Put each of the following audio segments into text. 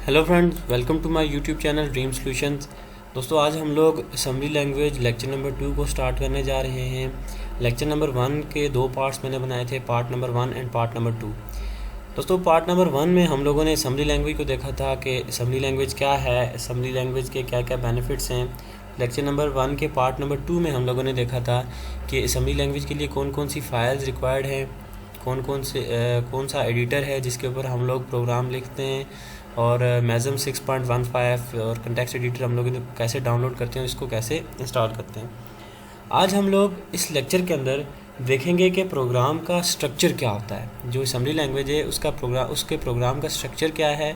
Hello friends, welcome to my YouTube channel dream solutions. दोस्तों, आज हम लोग असम्बली लैंग्वेज लेक्चर नंबर 2 को स्टार्ट करने जा रहे हैं। लेक्चर नंबर 1 के दो पार्ट्स मैंने बनाए थे, part number 1 and part number 2। दोस्तों, पार्ट नंबर 1 में हम लोगों ने असम्बली लैंग्वेज को देखा था कि असम्बली लैंग्वेज क्या है, असम्बली लैंग्वेज के क्या क्या बेनिफिट्स हैं। लेक्चर नंबर 1 के पार्ट नंबर 2 में हम लोगों ने देखा था कि असम्बली लैंग्वेज के लिए कौन कौन सी फाइल्स रिक्वायर्ड हैं, कौन सा एडिटर है जिसके ऊपर हम लोग प्रोग्राम लिखते हैं, और मैज़म 6.15 और कंटेक्स्ट एडिटर हम लोग कैसे डाउनलोड करते हैं, इसको कैसे इंस्टॉल करते हैं। आज हम लोग इस लेक्चर के अंदर देखेंगे कि प्रोग्राम का स्ट्रक्चर क्या होता है। जो असम्बली लैंग्वेज है उसके प्रोग्राम का स्ट्रक्चर क्या है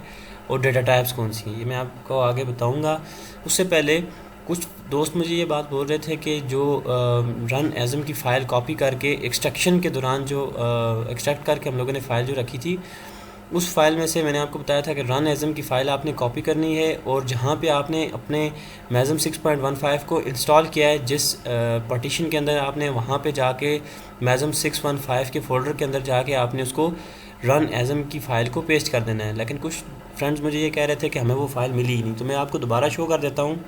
और डेटा टाइप्स कौन सी हैं, ये मैं आपको आगे बताऊंगा। उससे पहले कुछ दोस्त मुझे ये बात बोल रहे थे कि जो रन एज़म की फ़ाइल कॉपी करके एक्सट्रैक्शन के दौरान जो एक्सट्रैक्ट करके हम लोगों ने फ़ाइल जो रखी थी, उस फाइल में से मैंने आपको बताया था कि रन एज़म की फ़ाइल आपने कॉपी करनी है और जहाँ पे आपने अपने मैज़म 6.15 को इंस्टॉल किया है, जिस पार्टीशन के अंदर आपने वहाँ पे जाके मैज़म 615 के फ़ोल्डर के अंदर जाके आपने उसको रन एज़म की फ़ाइल को पेस्ट कर देना है। लेकिन कुछ फ्रेंड्स मुझे ये कह रहे थे कि हमें वो फ़ाइल मिली ही नहीं, तो मैं आपको दोबारा शो कर देता हूँ।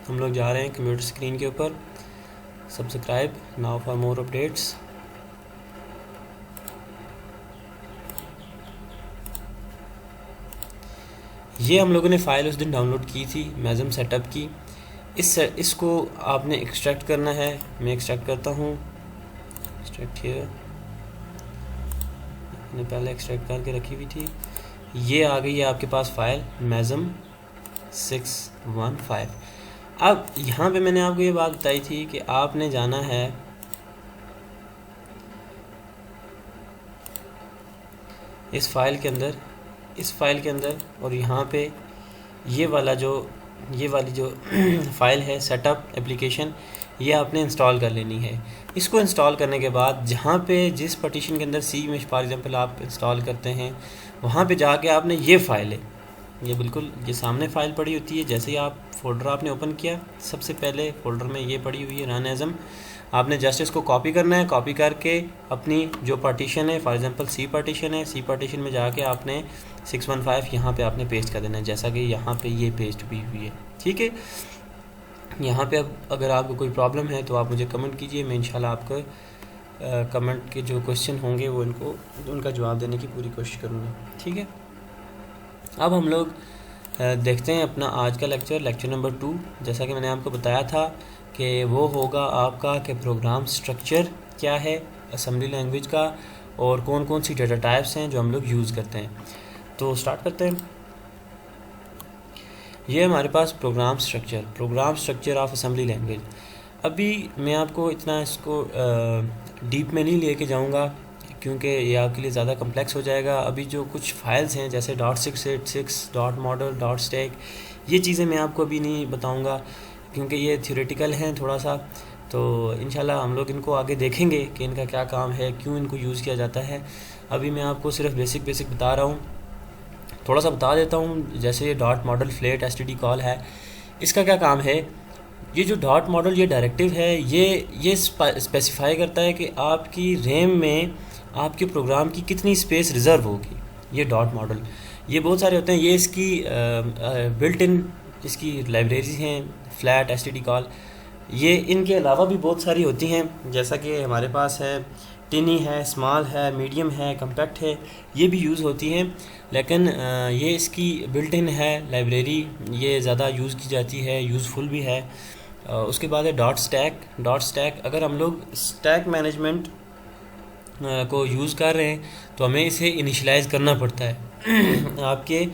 हम लोग जा रहे हैं कंप्यूटर स्क्रीन के ऊपर। Subscribe now for more updates. ये हम लोगों ने फ़ाइल उस दिन डाउनलोड की थी मैज़म सेटअप की। इसको आपने एक्सट्रैक्ट करना है। मैं एक्सट्रैक्ट करता हूँ। एक्सट्रैक्ट हियर, मैंने पहले एक्सट्रैक्ट करके रखी हुई थी। ये आ गई है आपके पास फ़ाइल मैज़म 615। अब यहाँ पे मैंने आपको ये बात बताई थी कि आपने जाना है इस फ़ाइल के अंदर और यहाँ पे ये वाली जो फ़ाइल है सेटअप एप्लीकेशन, ये आपने इंस्टॉल कर लेनी है। इसको इंस्टॉल करने के बाद जहाँ पे जिस पार्टीशन के अंदर सी में फॉर एग्जांपल आप इंस्टॉल करते हैं, वहाँ पे जाके आपने ये फ़ाइल है, ये बिल्कुल ये सामने फ़ाइल पड़ी होती है। जैसे ही आप फ़ोल्डर आपने ओपन किया, सबसे पहले फ़ोल्डर में ये पड़ी हुई है रन एज़म। आपने जस्ट इसको कॉपी करना है। कॉपी करके अपनी जो पार्टीशन है, फॉर एग्जांपल सी पार्टीशन है, सी पार्टीशन में जाके आपने 615 यहाँ पे आपने पेस्ट कर देना है, जैसा कि यहाँ पे ये पेस्ट भी हुई है। ठीक है, यहाँ पे अब अगर आपको कोई प्रॉब्लम है तो आप मुझे कमेंट कीजिए, मैं इंशाल्लाह आपको कमेंट के जो क्वेश्चन होंगे वो उनका जवाब देने की पूरी कोशिश करूँगा। ठीक है, अब हम लोग देखते हैं अपना आज का लेक्चर नंबर 2। जैसा कि मैंने आपको बताया था कि वो होगा आपका कि प्रोग्राम स्ट्रक्चर क्या है असम्बली लैंग्वेज का और कौन कौन सी डेटा टाइप्स हैं जो हम लोग यूज़ करते हैं। तो स्टार्ट करते हैं। ये हमारे पास program structure of assembly language. अभी मैं आपको इतना इसको डीप में नहीं लेके जाऊंगा क्योंकि ये आपके लिए ज़्यादा कम्प्लेक्स हो जाएगा। अभी जो कुछ फाइल्स हैं जैसे .686, .model, .stack, ये चीज़ें मैं आपको अभी नहीं बताऊंगा क्योंकि ये थ्योरेटिकल हैं थोड़ा सा। तो इंशाल्लाह हम लोग इनको आगे देखेंगे कि इनका क्या काम है, क्यों इनको यूज़ किया जाता है। अभी मैं आपको सिर्फ बेसिक बता रहा हूँ, थोड़ा सा बता देता हूँ। जैसे ये .model फ्लेट std कॉल है, इसका क्या काम है। ये जो .model ये डायरेक्टिव है, ये स्पेसिफाई करता है कि आपकी रैम में आपके प्रोग्राम की कितनी स्पेस रिज़र्व होगी। ये .model ये बहुत सारे होते हैं, ये इसकी बिल्ट इन इसकी लाइब्रेरीज हैं, फ्लैट std कॉल। ये इनके अलावा भी बहुत सारी होती हैं, जैसा कि हमारे पास है टिनी है, स्मॉल है, मीडियम है, कम्पैक्ट है, ये भी यूज़ होती हैं। लेकिन ये इसकी बिल्ट इन है लाइब्रेरी, ये ज़्यादा यूज़ की जाती है, यूज़फुल भी है। उसके बाद है .stack। अगर हम लोग स्टैक मैनेजमेंट को यूज़ कर रहे हैं तो हमें इसे इनिशियलाइज़ करना पड़ता है। आपके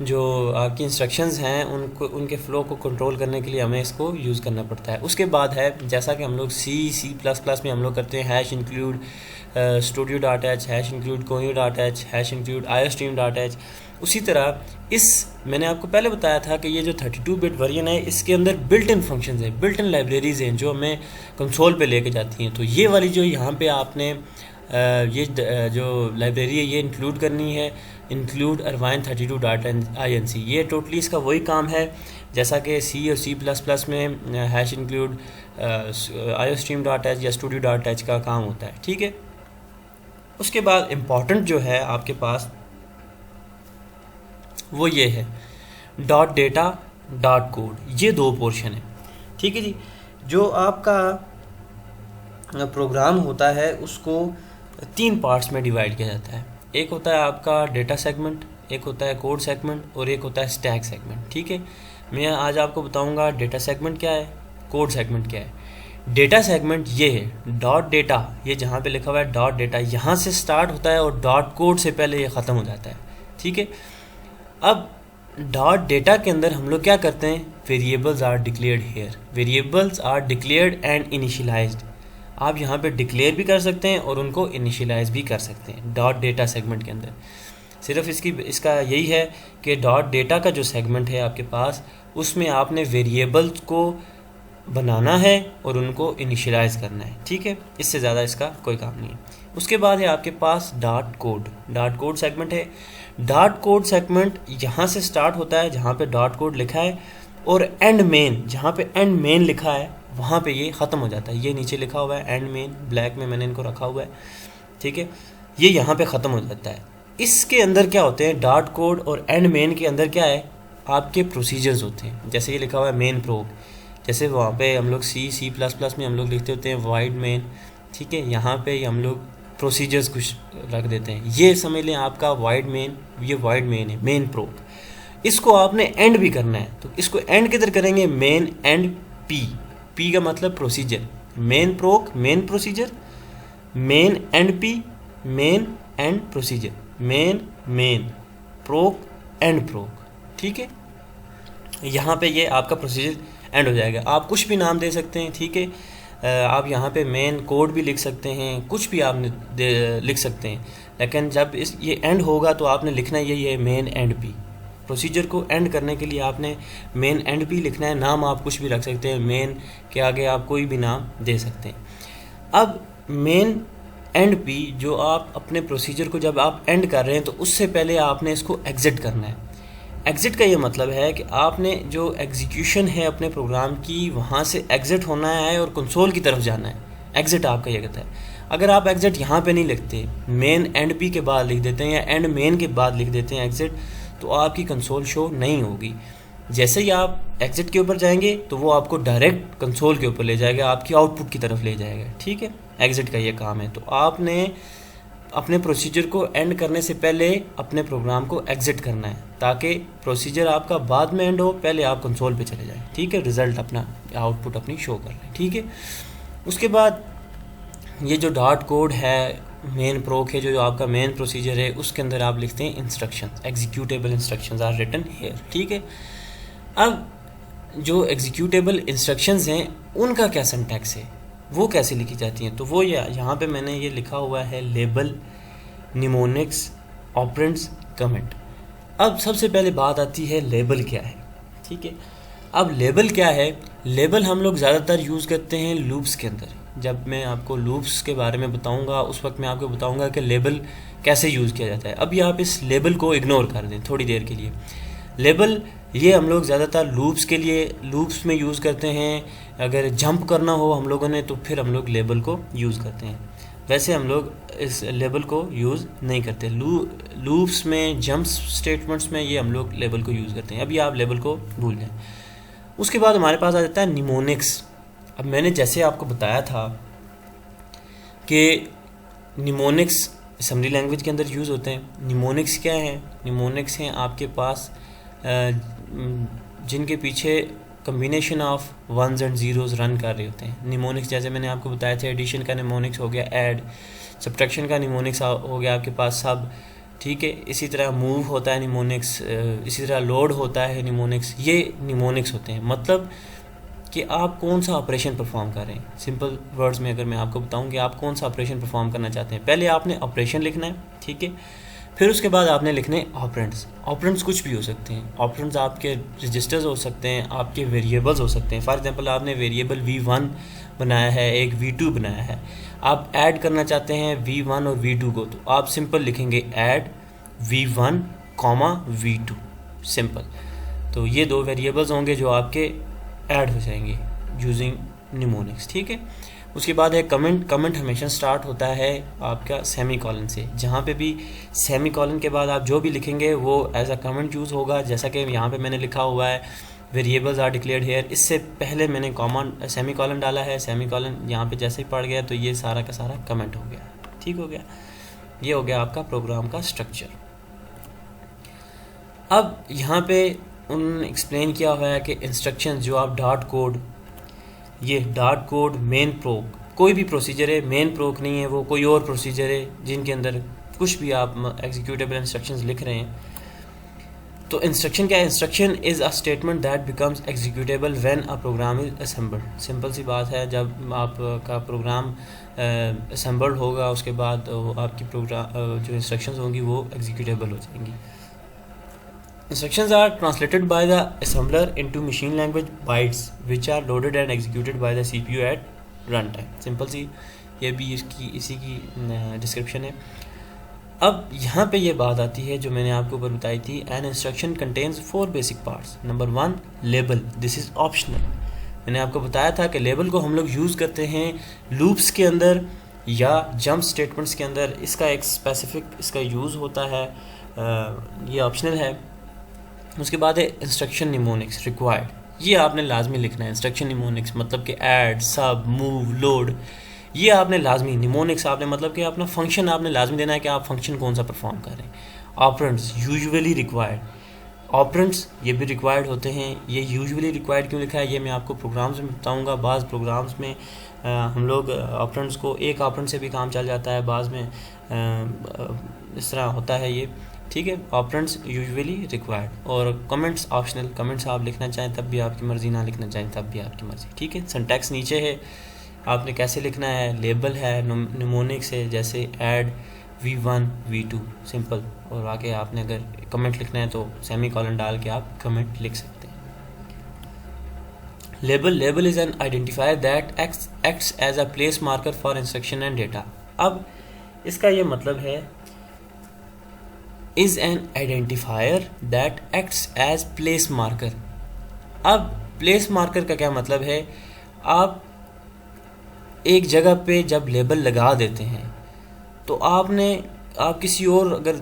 जो आपकी इंस्ट्रक्शंस हैं उनके फ़्लो को कंट्रोल करने के लिए हमें इसको यूज़ करना पड़ता है। उसके बाद है जैसा कि हम लोग C++ में हम लोग करते हैं #include studio.h, #include conio.h, #include iostream.h। उसी तरह मैंने आपको पहले बताया था कि ये जो 32 बिट वर्जन है, इसके अंदर बिल्ट इन फंक्शंस है, बिल्ट इन लाइब्रेरीज़ हैं जो हमें कंसोल पे लेके जाती हैं। तो ये वाली जो यहाँ पे आपने ये जो लाइब्रेरी है ये इंक्लूड करनी है, इंक्लूड अरवाइन 32.inc। ये टोटली इसका वही काम है जैसा कि C और C++ में #include iostream.h या studio.h का काम होता है। ठीक है, उसके बाद इम्पॉर्टेंट जो है आपके पास वो ये है डॉट डेटा डॉट कोड, ये दो पोर्शन है। ठीक है जी। जो आपका प्रोग्राम होता है उसको 3 पार्ट्स में डिवाइड किया जाता है। एक होता है आपका डेटा सेगमेंट, एक होता है कोड सेगमेंट और एक होता है स्टैक सेगमेंट। ठीक है, मैं आज आपको बताऊंगा डेटा सेगमेंट क्या है, कोड सेगमेंट क्या है। डेटा सेगमेंट ये है डॉट डेटा, ये जहाँ पे लिखा हुआ है डॉट डेटा, यहाँ से स्टार्ट होता है और डॉट कोड से पहले ये ख़त्म हो जाता है। ठीक है, अब डॉट डेटा के अंदर हम लोग क्या करते हैं, variables are declared here, variables are declared and initialized. आप यहाँ पे डिक्लेयर भी कर सकते हैं और उनको इनिशियलाइज भी कर सकते हैं डॉट डेटा सेगमेंट के अंदर। सिर्फ इसका यही है कि डॉट डेटा का जो सेगमेंट है आपके पास, उसमें आपने वेरिएबल्स को बनाना है और उनको इनिशियलाइज करना है। ठीक है, इससे ज़्यादा इसका कोई काम नहीं है। उसके बाद है आपके पास डॉट कोड सेगमेंट है। डॉट कोड सेगमेंट यहाँ से स्टार्ट होता है जहाँ पे डॉट कोड लिखा है, और एंड मेन, जहाँ पे एंड मेन लिखा है वहाँ पे ये ख़त्म हो जाता है। ये नीचे लिखा हुआ है एंड मेन, ब्लैक में मैंने इनको रखा हुआ है। ठीक है, ये यहाँ पे ख़त्म हो जाता है। इसके अंदर क्या होते हैं, डॉट कोड और एंड मेन के अंदर क्या है, आपके प्रोसीजर्स होते हैं। जैसे ये लिखा हुआ है मेन प्रोग, जैसे वहाँ पे हम लोग C++ में हम लोग लिखते होते हैं वाइड मेन। ठीक है, यहाँ पे हम लोग प्रोसीजर्स कुछ रख देते हैं। ये समझ लें आपका वाइड मेन, ये वाइड मेन है, मेन प्रोग। इसको आपने एंड भी करना है, तो इसको एंड किधर करेंगे, मेन एंड पी का मतलब procedure, main prog main procedure, main end P main end procedure, main prog end prog. ठीक है, यहाँ पे ये आपका प्रोसीजर एंड हो जाएगा। आप कुछ भी नाम दे सकते हैं। ठीक है, आप यहाँ पे मेन कोड भी लिख सकते हैं, कुछ भी आप लिख सकते हैं, लेकिन जब ये एंड होगा तो आपने लिखना यही है मेन एंड पी। प्रोसीजर को एंड करने के लिए आपने मेन एंड पी लिखना है। नाम आप कुछ भी रख सकते हैं, मेन के आगे आप कोई भी नाम दे सकते हैं। अब मेन एंड पी जो आप अपने प्रोसीजर को जब आप एंड कर रहे हैं तो उससे पहले आपने इसको एग्जिट करना है। एग्जिट का ये मतलब है कि आपने जो एग्जीक्यूशन है अपने प्रोग्राम की, वहाँ से एग्जिट होना है और कंसोल की तरफ जाना है। एग्जिट आपका ये कहता है। अगर आप एग्जिट यहाँ पे नहीं लिखते, मेन एंड पी के बाद लिख देते हैं या एंड मेन के बाद लिख देते हैं एग्जिट, तो आपकी कंसोल शो नहीं होगी। जैसे ही आप एग्जिट के ऊपर जाएंगे तो वो आपको डायरेक्ट कंसोल के ऊपर ले जाएगा, आपकी आउटपुट की तरफ ले जाएगा। ठीक है, एग्जिट का ये काम है। तो आपने अपने प्रोसीजर को एंड करने से पहले अपने प्रोग्राम को एग्जिट करना है, ताकि प्रोसीजर आपका बाद में एंड हो, पहले आप कंसोल पे चले जाएं। ठीक है, रिजल्ट अपना, आउटपुट अपनी शो कर लें। ठीक है, उसके बाद ये जो डॉट कोड है, मेन प्रोग है, जो आपका मेन प्रोसीजर है, उसके अंदर आप लिखते हैं instructions, executable instructions are written here. ठीक है, अब जो एग्जीक्यूटेबल इंस्ट्रक्शंस हैं उनका क्या सिंटैक्स है, वो कैसे लिखी जाती हैं, तो वो यहाँ पे मैंने ये लिखा हुआ है लेबल, निमोनिक्स, ऑपरेंड्स, कमेंट। अब सबसे पहले बात आती है लेबल क्या है। ठीक है, अब लेबल क्या है, लेबल हम लोग ज़्यादातर यूज़ करते हैं लूप्स के अंदर। जब मैं आपको लूप्स के बारे में बताऊंगा उस वक्त मैं आपको बताऊंगा कि लेबल कैसे यूज़ किया जाता है। अभी आप इस लेबल को इग्नोर कर दें थोड़ी देर के लिए। लेबल ये हम लोग ज़्यादातर लूप्स के लिए, लूप्स में यूज़ करते हैं। अगर जंप करना हो हम लोगों ने तो फिर हम लोग लेबल को यूज़ करते हैं, वैसे हम लोग इस लेबल को यूज़ नहीं करते। लूप्स में, जंप स्टेटमेंट्स में ये हम लोग लेबल को यूज़ करते हैं। अभी आप लेबल को भूल जाएं। उसके बाद हमारे पास आ जाता है निमोनिक्स। अब मैंने जैसे आपको बताया था कि निमोनिक्स असम्बली लैंग्वेज के अंदर यूज़ होते हैं। निमोनिक्स क्या है, निमोनिक्स हैं आपके पास जिनके पीछे combination of ones and zeros run कर रहे होते हैं। निमोनिक्स जैसे मैंने आपको बताया था, एडिशन का निमोनिक्स हो गया ऐड, सब्ट्रैक्शन का निमोनिक्स हो गया आपके पास सब। ठीक है, इसी तरह मूव होता है निमोनिक्स, इसी तरह लोड होता है निमोनिक्स। ये निमोनिक्स होते हैं, मतलब कि आप कौन सा ऑपरेशन परफॉर्म कर रहे हैं। सिंपल वर्ड्स में अगर मैं आपको बताऊं कि आप कौन सा ऑपरेशन परफॉर्म करना चाहते हैं, पहले आपने ऑपरेशन लिखना है। ठीक है, फिर उसके बाद आपने लिखने ऑपरेंड्स। ऑपरेंड्स कुछ भी हो सकते हैं। ऑपरेंड्स आपके रजिस्टर्स हो सकते हैं, आपके वेरिएबल्स हो सकते हैं। फॉर एग्जांपल आपने वेरिएबल v1 बनाया है, एक v2 बनाया है, आप ऐड करना चाहते हैं v1 और v2 को, तो आप सिंपल लिखेंगे ऐड v1, v2, सिंपल। तो ये दो वेरिएबल्स होंगे जो आपके ऐड हो जाएंगे यूजिंग निमोनिक्स। ठीक है, उसके बाद है कमेंट। कमेंट हमेशा स्टार्ट होता है आपका सेमी कॉलन से। जहाँ पे भी सेमी कॉलन के बाद आप जो भी लिखेंगे वो एज अ कमेंट यूज़ होगा। जैसा कि यहाँ पे मैंने लिखा हुआ है वेरिएबल्स आर डिक्लेयर्ड हेयर, इससे पहले मैंने कॉमन सेमी कॉलन डाला है। सेमी कॉलन यहाँ पे जैसे ही पड़ गया तो ये सारा का सारा कमेंट हो गया। ठीक हो गया, ये हो गया आपका प्रोग्राम का स्ट्रक्चर। अब यहाँ पे उन्होंने एक्सप्लेन किया हुआ है कि इंस्ट्रक्शन जो आप डॉट कोड, ये डॉट कोड मेन प्रोक कोई भी प्रोसीजर है, मेन प्रोक नहीं है वो, कोई और प्रोसीजर है जिनके अंदर कुछ भी आप एग्जीक्यूटेबल इंस्ट्रक्शंस लिख रहे हैं। तो इंस्ट्रक्शन क्या है? Instruction is a statement that becomes executable when a program is assembled. Simple सी बात है, जब आपका प्रोग्राम असेंबल्ड होगा उसके बाद आपकी प्रोग्राम जो इंस्ट्रक्शंस होंगी वो एग्जीक्यूटेबल हो जाएंगी। Instructions are translated by the assembler into machine language bytes which are loaded and executed by the CPU at runtime। Simple सी ये भी इसी की डिस्क्रिप्शन है। अब यहाँ पे ये बात आती है जो मैंने आपको ऊपर बताई थी। An instruction contains 4 basic parts. Number 1 label, this is optional. मैंने आपको बताया था कि लेबल को हम लोग यूज़ करते हैं लूप्स के अंदर या जंप स्टेटमेंट्स के अंदर। इसका एक स्पेसिफिक इसका यूज़ होता है, ये ऑप्शनल है। उसके बाद है इंस्ट्रक्शन निमोनिक्स रिक्वायर्ड, ये आपने लाजमी लिखना है। इंस्ट्रक्शन निमोनिक्स मतलब कि ऐड, सब, मूव, लोड, ये आपने लाजमी, निमोनिक्स आपने मतलब कि अपना फंक्शन आपने लाजमी देना है कि आप फंक्शन कौन सा परफॉर्म कर रहे हैं। ऑपरेंड्स यूजुअली रिक्वायर्ड, ऑपरेंड्स ये भी रिक्वायर्ड होते हैं। ये यूजुअली रिक्वायर्ड क्यों लिखा है ये मैं आपको प्रोग्राम्स में बताऊंगा। बाज़ प्रोग्राम्स में हम लोग ऑपरेंड्स को एक ऑपरेंड से भी काम चल जाता है, बाज़ में इस तरह होता है ये। ठीक है, ऑपरेंड्स यूजुअली रिक्वायर्ड। और कमेंट्स ऑप्शनल, कमेंट्स आप लिखना चाहें तब भी आपकी मर्ज़ी, ना लिखना चाहें तब भी आपकी मर्ज़ी। ठीक है, सिंटैक्स नीचे है, आपने कैसे लिखना है। लेबल है, निमोनिक्स है, जैसे ऐड v1 v2 सिंपल। और आगे आपने अगर कमेंट लिखना है तो सेमी कॉलन डाल के आप कमेंट लिख सकते हैं। Label is an identifier that acts as a place marker for instruction and data. अब इसका ये मतलब है is an identifier that acts as place marker। अब place marker का क्या मतलब है? आप एक जगह पे जब लेबल लगा देते हैं तो आप किसी और, अगर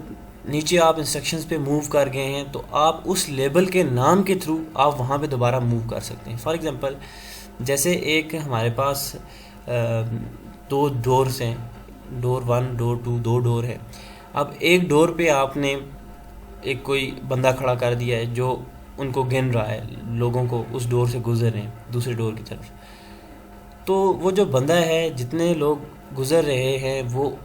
नीचे आप इंस्ट्रक्शंस पे मूव कर गए हैं तो आप उस लेबल के नाम के थ्रू आप वहाँ पे दोबारा मूव कर सकते हैं। फॉर एग्जांपल जैसे एक हमारे पास 2 डोर्स हैं, डोर 1 डोर 2, 2 डोर है। अब एक डोर पे आपने एक कोई बंदा खड़ा कर दिया है जो उनको गिन रहा है, लोगों को उस डोर से गुजर रहे हैं दूसरे डोर की तरफ। तो वो जो बंदा है, जितने लोग गुजर रहे हैं वो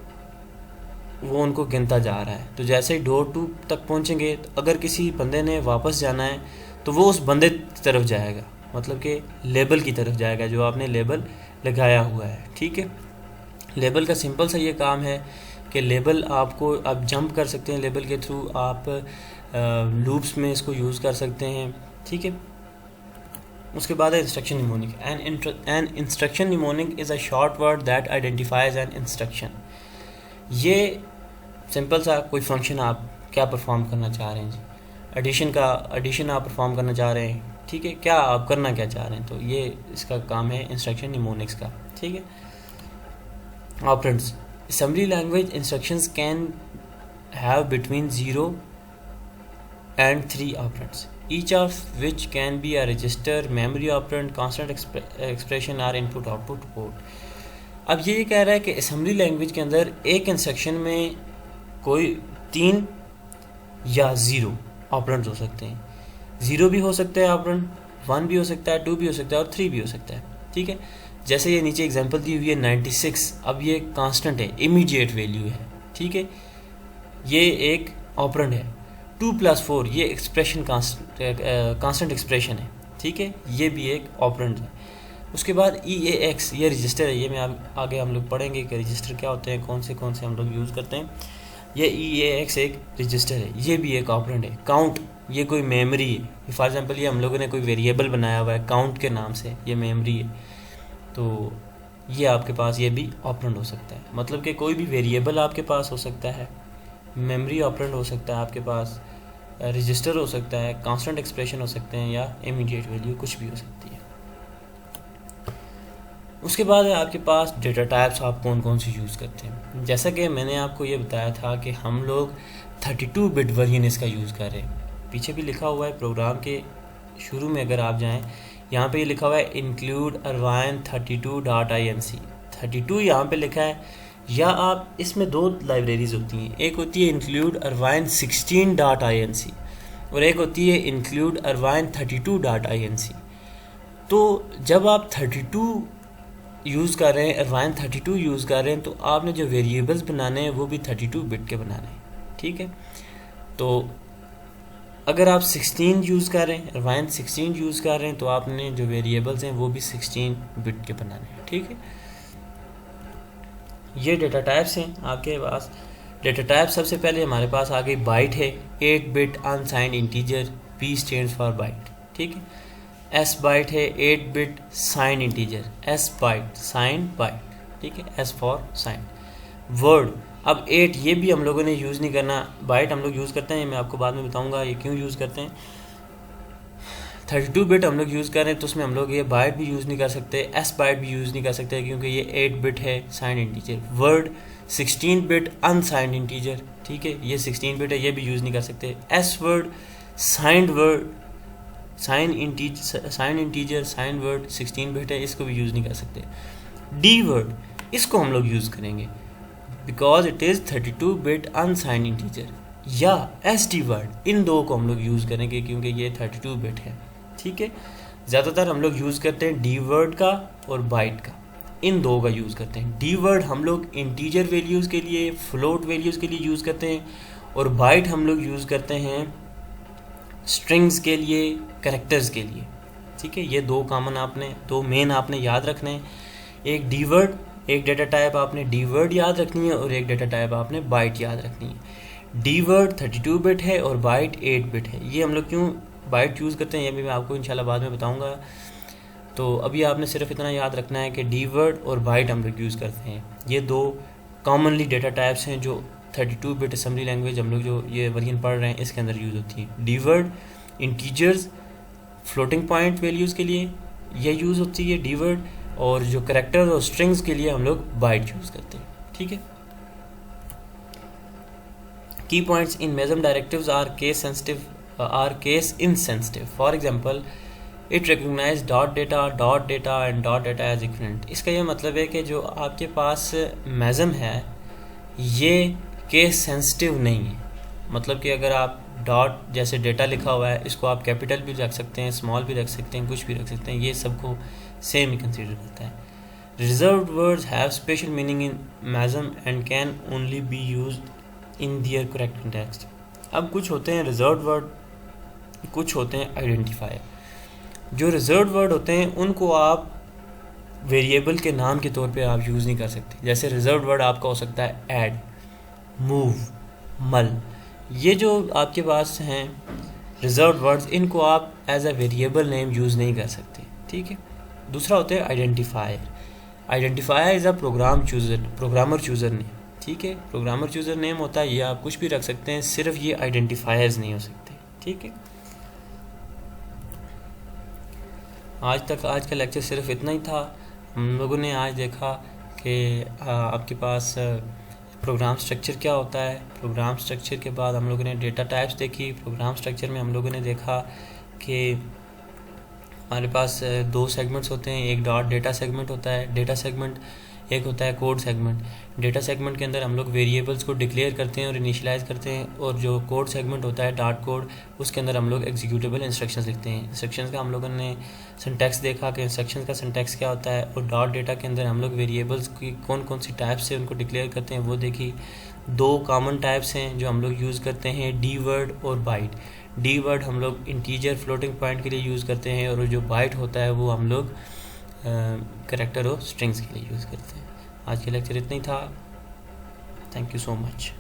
उनको गिनता जा रहा है। तो जैसे ही डोर 2 तक पहुंचेंगे तो अगर किसी बंदे ने वापस जाना है तो वो उस बंदे की तरफ जाएगा, मतलब कि लेबल की तरफ जाएगा जो आपने लेबल लगाया हुआ है। ठीक है, लेबल का सिंपल सा ये काम है कि लेबल आपको आप जंप कर सकते हैं, लेबल के थ्रू आप लूप्स में इसको यूज़ कर सकते हैं। ठीक है, उसके बाद है instruction mnemonic. An instruction mnemonic is a short word that identifies an instruction. ये सिंपल सा कोई फंक्शन आप क्या परफॉर्म करना चाह रहे हैं जी, एडिशन आप परफॉर्म करना चाह रहे हैं। ठीक है, क्या आप करना क्या चाह रहे हैं, तो ये इसका काम है इंस्ट्रक्शन निमोनिक्स का। ठीक है, operands. Assembly language instructions can have between 0 and 3 operands, each of which can be a register, memory operand, constant expression or input-output port। अब ये कह रहा है कि assembly language के अंदर एक इंस्ट्रक्शन में कोई 3 या 0 ऑपरेंड्स हो सकते हैं। 0 भी हो सकता है ऑपरेंड, 1 भी हो सकता है, 2 भी हो सकता है और 3 भी हो सकता है। ठीक है, जैसे ये नीचे एग्जांपल दी हुई है 96। अब ये कांस्टेंट है, इमीडिएट वैल्यू है। ठीक है, ये एक ऑपरेंड है। 2 + 4 ये एक्सप्रेशन कांस्टेंट एक्सप्रेशन है। ठीक है, ये भी एक ऑपरेंड है। उसके बाद EAX ये रजिस्टर है, ये मैं आगे हम लोग पढ़ेंगे कि रजिस्टर क्या होते हैं, कौन से हम लोग यूज़ करते हैं। ये EAX एक रजिस्टर है, ये भी एक ऑपरेंड है। काउंट ये कोई मेमोरी है। फॉर एग्जांपल ये हम लोगों ने कोई वेरिएबल बनाया हुआ है काउंट के नाम से, ये मेमोरी है। तो ये आपके पास ये भी ऑपरेंड हो सकता है, मतलब कि कोई भी वेरिएबल आपके पास हो सकता है, मेमोरी ऑपरेंड हो सकता है आपके पास, रजिस्टर हो सकता है, कांस्टेंट एक्सप्रेशन हो सकते हैं या इमीडिएट वैल्यू कुछ भी हो सकती है। उसके बाद है आपके पास डेटा टाइप्स आप कौन कौन सी यूज़ करते हैं। जैसा कि मैंने आपको ये बताया था कि हम लोग 32 बिट वर्जन इसका यूज़ कर रहे हैं। पीछे भी लिखा हुआ है प्रोग्राम के शुरू में, अगर आप जाएं यहाँ पे ये लिखा हुआ है इंक्लूड अरवाइन 32.inc। 32 यहाँ पे लिखा है, या आप इसमें दो लाइब्रेरीज होती हैं, एक होती है इंक्लूड अरवाइन 16.inc और एक होती है इंक्लूड अरवाइन 32.inc। तो जब आप 32 यूज़ कर रहे हैं, अरवाइन 32 यूज़ कर रहे हैं, तो आपने जो वेरिएबल्स बनाने हैं वो भी 32 बिट के बनाने हैं, ठीक है। तो अगर आप 16 यूज़ कर रहे हैं, अरवाइन 16 यूज़ कर रहे हैं, तो आपने जो वेरिएबल्स हैं वो भी 16 बिट के बनाने हैं, ठीक है। ये डेटा टाइप्स हैं आपके पास। डेटा टाइप सबसे पहले हमारे पास आ गई बाइट है, 8 bit unsigned integer, B stands for byte, ठीक है। एस बाइट है 8 bit sign integer, S byte sign byte, ठीक है, एस फॉर साइन। वर्ड, अब 8 ये भी हम लोगों ने यूज़ नहीं करना, बाइट हम लोग यूज़ करते हैं, मैं आपको बाद में बताऊंगा ये क्यों यूज़ करते हैं। 32 बिट हम लोग यूज़ कर रहे हैं तो उसमें हम लोग ये बाइट भी यूज़ नहीं कर सकते, एस बाइट भी यूज़ नहीं कर सकते क्योंकि ये 8 बिट है sign integer. Word 16 bit unsigned integer, ठीक है, ये 16 बिट है, ये भी यूज़ नहीं कर सकते। S word signed word, sign integer sign word 16 bit है, इसको भी यूज़ नहीं कर सकते। डी वर्ड, इसको हम लोग यूज़ करेंगे because it is 32 bit unsigned integer, या एस डी वर्ड, इन दो को हम लोग यूज़ करेंगे क्योंकि ये 32 बिट है, ठीक है। ज़्यादातर हम लोग यूज़ करते हैं डी वर्ड का और बाइट का, इन दो का यूज़ करते हैं। डी वर्ड हम लोग इंटीजर वैल्यूज़ के लिए, फ्लोट वैल्यूज़ के लिए यूज़ करते हैं, और बाइट हम लोग यूज़ करते हैं स्ट्रिंग्स के लिए, कैरेक्टर्स के लिए, ठीक है। ये दो कॉमन आपने, दो मेन आपने याद रखने हैं। एक डी वर्ड, एक डेटा टाइप आपने डी वर्ड याद रखनी है, और एक डेटा टाइप आपने बाइट याद रखनी है। डी वर्ड 32 बिट है और बाइट 8 बिट है। ये हम लोग क्यों बाइट यूज़ करते हैं ये भी मैं आपको इंशाल्लाह बाद में बताऊंगा। तो अभी आपने सिर्फ इतना याद रखना है कि डी वर्ड और बाइट हम लोग यूज़ करते हैं। ये दो कॉमनली डेटा टाइप्स हैं जो 32 बिट असेंबली लैंग्वेज हम लोग जो ये वर्जन पढ़ रहे हैं इसके अंदर यूज़ होती है। D word integers, floating point values के लिए ये यूज़ होती है डी वर्ड, और जो कैरेक्टर्स और स्ट्रिंग्स के लिए हम लोग बाइट यूज़ करते हैं, ठीक है। Key points in MASM directives are case insensitive. For example it recognize dot data and dot data as equivalent. इसका ये मतलब है कि जो आपके पास मेजम है ये केस सेंसिटिव नहीं है, मतलब कि अगर आप डॉट जैसे डेटा लिखा हुआ है इसको आप कैपिटल भी रख सकते हैं, स्मॉल भी रख सकते हैं, कुछ भी रख सकते हैं, ये सबको सेम ही कंसीडर करता है। Reserved words have special meaning in MASM and can only be used in their correct context. अब कुछ होते हैं रिजर्व्ड वर्ड, कुछ होते हैं आइडेंटिफायर। जो रिजर्व्ड वर्ड होते हैं उनको आप वेरिएबल के नाम के तौर पे आप यूज़ नहीं कर सकते। जैसे रिजर्व्ड वर्ड आपका हो सकता है ऐड, मूव, मल, ये जो आपके पास हैं रिजर्व्ड वर्ड्स, इनको आप as a variable name use नहीं कर सकते, ठीक है। दूसरा होता है identifier. Identifier is a programmer chooser name, ठीक है। प्रोग्रामर चूज़र नेम होता है, ये आप कुछ भी रख सकते हैं, सिर्फ ये आइडेंटिफायर्स नहीं हो सकते, ठीक है। आज का लेक्चर सिर्फ इतना ही था। हम लोगों ने आज देखा कि आपके पास प्रोग्राम स्ट्रक्चर क्या होता है। प्रोग्राम स्ट्रक्चर के बाद हम लोगों ने डेटा टाइप्स देखी। प्रोग्राम स्ट्रक्चर में हम लोगों ने देखा कि हमारे पास दो सेगमेंट्स होते हैं, एक डॉट डेटा सेगमेंट होता है, डेटा सेगमेंट, एक होता है कोड सेगमेंट। डेटा सेगमेंट के अंदर हम लोग वेरिएबल्स को डिक्लेयर करते हैं और इनिशियलाइज़ करते हैं, और जो कोड सेगमेंट होता है डॉट कोड, उसके अंदर हम लोग एग्जीक्यूटेबल इंस्ट्रक्शंस लिखते हैं। इंस्ट्रक्शंस का हम लोगों ने सिंटैक्स देखा कि इंस्ट्रक्शंस का सिंटैक्स क्या होता है, और डॉट डेटा के अंदर हम लोग वेरिएबल्स की कौन कौन सी टाइप्स से उनको डिक्लेयर करते हैं वो देखी। दो कॉमन टाइप्स हैं जो हम लोग यूज़ करते हैं, डी वर्ड और बाइट। डी वर्ड हम लोग इंटीजर फ्लोटिंग पॉइंट के लिए यूज़ करते हैं, और जो बाइट होता है वो हम लोग कैरेक्टर और स्ट्रिंग्स के लिए यूज़ करते हैं। आज के लेक्चर इतना ही था। Thank you so much.